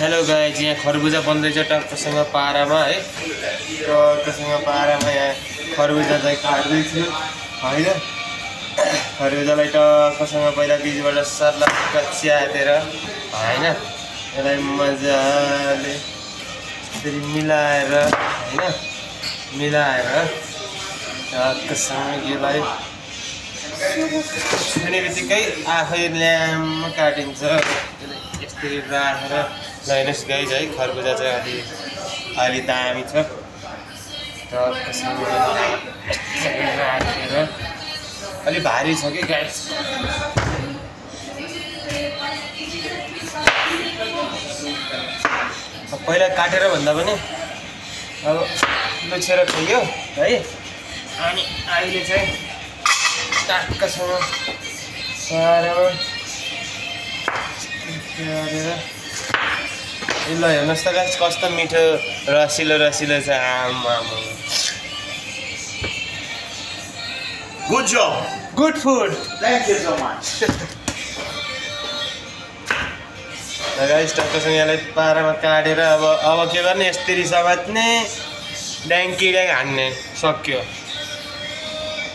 Hello guys, यहाँ खरबुजा बन्दैछ टक्कसँग पारामा है। टक्कसँग पारामा यहाँ खरबुजा चाहिँ काट्दैछु होइन। खरबुजालाई टक्कसँग पहिला बिचबाट सर्लक्क च्यातेर होइन, यसलाई मजाले यसरी मिलाएर होइन, मिलाएर टक्कसँग यसलाई छुने बित्तिकै आफै ल्याम्म काटिन्छ। यसरी राखेर लाइनस गाइज है, खरबुजा चाहिँ अलि दामी छ। टक्कसँग राखेर अलि भारी छ कि गाइज। पहिला काटेर भन्दा पनि अब लुछेर खाइयो है। अनि अहिले चाहिँ टक्कसँग पारेर ल हेर्नुहोस् त गाइस, कस्तो मिठो रसिलो रसिलो छ। आमा Good job. Good food. Thank you so much. Guys टक्कसँग यसलाई पारामा काटेर अब के गर्ने, यसरी समात्ने, ड्याङ्की ड्याङ हान्ने, सक्यो।